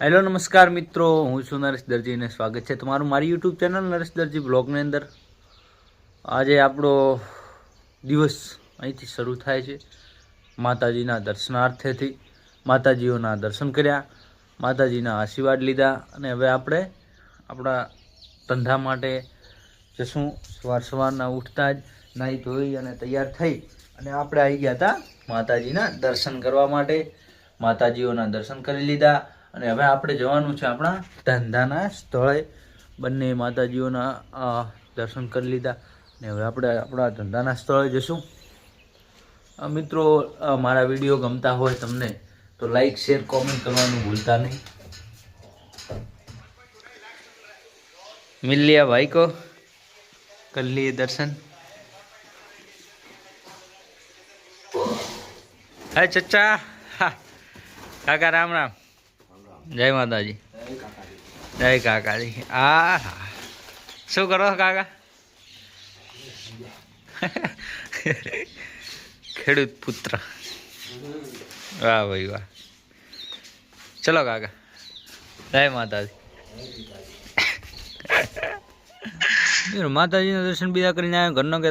Hello નમસ્કાર મિત્રો, હું છું નરેશ દરજીને સ્વાગત છે તમારું મારી યુટ્યુબ ચેનલ નરેશ દરજી બ્લોગની અંદર। આજે આપણો દિવસ અહીંથી શરૂ થાય છે। માતાજીના દર્શનાર્થેથી માતાજીઓના દર્શન કર્યા, માતાજીના આશીર્વાદ લીધા અને હવે આપણે આપણા ધંધા માટે જશું। સવારના ઉઠતા જ નાહી ધોઈ અને તૈયાર થઈ અને આપણે આવી ગયા હતા માતાજીના દર્શન કરવા માટે। માતાજીઓના દર્શન કરી લીધા અને હવે આપણે જવાનું છે આપણા ધંધાના સ્થળે। બંને માતાજીઓના દર્શન કરી લીધા અને હવે આપણે આપણા ધંધાના સ્થળે જશું। મિત્રો, મારા વિડીયો ગમતા હોય તમને તો લાઈક શેર કોમેન્ટ કરવાનું ભૂલતા નહીં। મિલ लिया भाई को, कर लिए दर्शन। है चचा, काका राम राम, जय माताजी, जय काकाजी। શું કરો કાકા? ખેડૂત પુત્ર, વાહ ભાઈ વાહ। ચલો કાકા, જય માતાજી। માતાજીના દર્શન બીજા કરીને આવ્યો, ઘરનો કે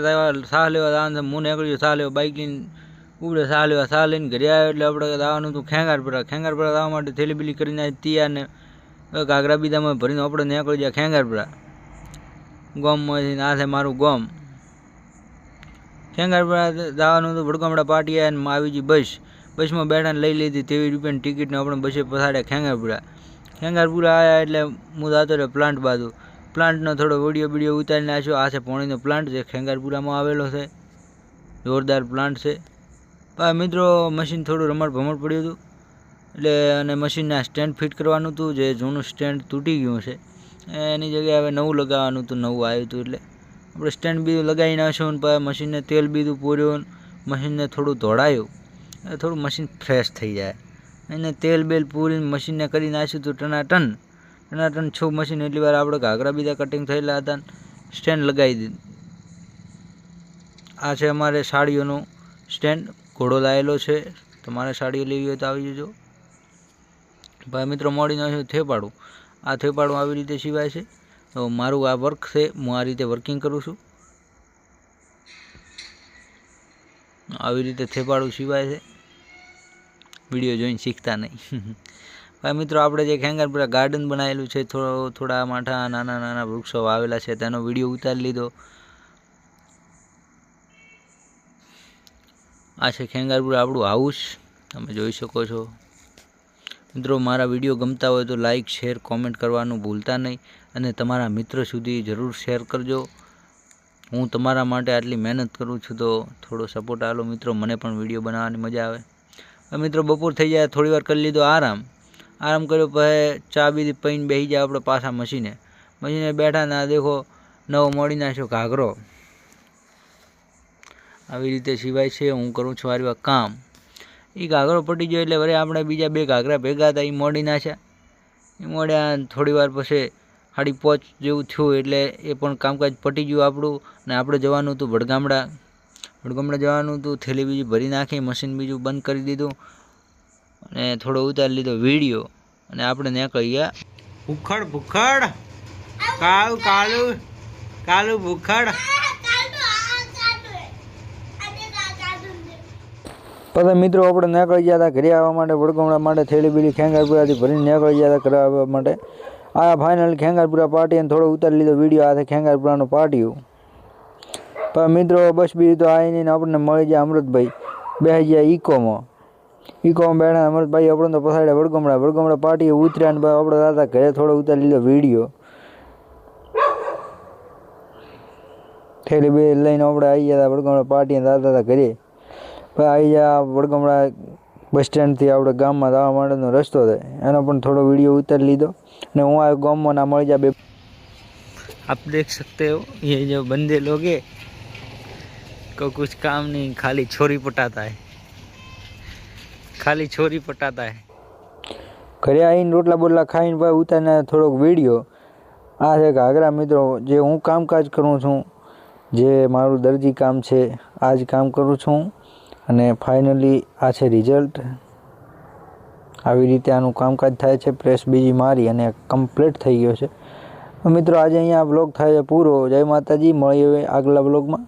સાહ લેવા જવાનું, હું નીકળ્યો સાહ લેવા, બાઇક લઈને ઉપડે સાહ લેવા, સાહ લઈને ઘરે આવ્યો એટલે આપણે જવાનું હતું ખેંગારપુરા। ખેંગારપુરા જવા માટે થેલી બીલી કરીને તૈયાર ને ઘાઘરા બીજામાં ભરીને આપણે નીકળી ગયા ખેંગારપુરા ગામમાંથી। આ છે મારું ગામ ખેંગારપુરા જવાનું હતું। વડગામડા પાટી અને આવી ગઈ બસમાં બેઠાને લઈ લીધી 23 રૂપિયાની ટિકિટને આપણે બસે પસાડ્યા ખેંગારપુરા। ખેંગારપુરા આવ્યા એટલે હું જતો રહ્યો પ્લાન્ટ બાજુ। પ્લાન્ટનો થોડો વિડીયો ઉતારી નાખ્યો। આ છે પાણીનો પ્લાન્ટ જે ખેંગારપુરામાં આવેલો છે, જોરદાર પ્લાન્ટ છે। પણ મિત્રો, મશીન થોડું રમણ ભમણ પડ્યું હતું એટલે અને મશીનના સ્ટેન્ડ ફિટ કરવાનું હતું, જે જૂનું સ્ટેન્ડ તૂટી ગયું છે એની જગ્યાએ હવે નવું લગાવવાનું હતું, નવું આવ્યું હતું એટલે આપણે સ્ટેન્ડ બીજું લગાવી નાખ્યું। પછી મશીનને તેલ બીજું પૂર્યું, મશીનને થોડું ધોળાયું, થોડું મશીન ફ્રેશ થઈ જાય એને તેલ બેલ પૂરીને મશીનને કરી નાખ્યું હતું ટનાટન છો મશીન। એટલી વાર આપણે ઘાઘરા બીજા કટિંગ થયેલા હતા, સ્ટેન્ડ લગાવી દીધું। આ છે અમારે સાડીઓનું સ્ટેન્ડ, ઘોડો લાવેલો છે, તમારે સાડીઓ લેવી હોય તો આવી જજો। ભાઈ મિત્રો, મોડી નાખ્યું થેપાડું। આ થેપાડું આવી રીતે સિવાય છે। તો મારું આ વર્ક છે, હું આ રીતે વર્કિંગ કરું છું, આવી રીતે થેપાડું સિવાય છે। વિડીયો જોઈને શીખતા નહીં। ભાઈ મિત્રો, આપણે જે ખેંગારપુરા ગાર્ડન બનાવેલું છે, થોડા માઠા નાના વૃક્ષો વાવેલા છે, તેનો વિડીયો ઉતારી લીધો। આ છે ખેંગારપુરા આપણું હાઉસ, તમે જોઈ શકો છો। મિત્રો, મારા વિડીયો ગમતા હોય તો લાઈક શેર કોમેન્ટ કરવાનું ભૂલતા નહીં અને તમારા મિત્ર સુધી જરૂર શેર કરજો। હું તમારા માટે આટલી મહેનત કરું છું તો થોડો સપોર્ટ આલો મિત્રો, મને પણ વિડીયો બનાવવાની મજા આવે। મિત્રો, બપોર થઈ જાય, થોડી વાર કરી લીધો આરામ કર્યો, પછી ચા બીજી પીને બેસી જાય આપણે પાછા મશીને બેઠા ના દેખો નવો મોડી નાખ્યો ઘાઘરો, આવી રીતે સિવાય છે। હું કરું છું આરી કામ, એ ઘાઘરો પટી ગયો એટલે વળી આપણે બીજા 2 ઘાઘરા ભેગા હતા, એ મોડી નાખ્યા। એ મોડ્યા થોડી વાર પછી 5:30 જેવું થયું એટલે એ પણ કામકાજ પટી ગયું આપણું। અને આપણે જવાનું હતું વડગામડા જવાનું હતું, થેલી બીજી ભરી નાખી, મશીન બીજું બંધ કરી દીધું અને થોડો ઉતારી લીધો વિડીયો અને આપણે નીકળી ગયા ભૂખડ કાળું ભૂખડ। પછી મિત્રો, આપણે નીકળી ગયા હતા ઘરે આવવા માટે, વડગામડા માટે થેલી બીલી ખેંગારપુરાથી ભરીને નીકળી ગયા હતા ઘરે આવવા માટે। આ ફાઇનલ ખેંગારપુરા પાર્ટી અને થોડો ઉતારી લીધો વિડીયો। આ છે ખેંગારપુરાનું પાટિયું। પણ મિત્રો, બસ બીજું તો આવી નહીં, આપણને મળી ગયા અમૃતભાઈ, બેસી ગયા ઇકોમાં બેઠા અમૃતભાઈ આપણે તો પસાડ્યા વડગામડા પાર્ટીએ ઉતર્યા ને આપણે દાદા ઘરે થોડો ઉતારી લીધો વિડીયો। થેલી બે લઈને આપણે આવી ગયા હતા વડગામડા પાર્ટીએ દાદા ઘરે। પછી આવી ગયા વડગામડા બસ સ્ટેન્ડથી આપણે ગામમાં જવા માટેનો રસ્તો છે, એનો પણ થોડો વિડીયો ઉતારી લીધો ને હું આ ગામમાં ના મળી જાય। आप देख सकते हो ये जो बंदे लोग हैं को कुछ काम नहीं, खाली छोरी पटाता है, ઘરે આવીને રોટલા બોટલા ખાઈને ભાઈ ઉતારીને થોડોક વિડીયો। આ છે ઘાઘરા મિત્રો, જે હું કામકાજ કરું છું, જે મારું દરજી કામ છે, આ જ કામ કરું છું અને ફાઇનલી આ છે રિઝલ્ટ। આવી રીતે આનું કામકાજ થાય છે. પ્રેસ બીજી મારી અને કમ્પ્લીટ થઈ ગયો છે. મિત્રો આજે અહીંયા બ્લોગ થાય છે પૂરો. જય માતાજી, મળીએ આગલા બ્લોગમાં.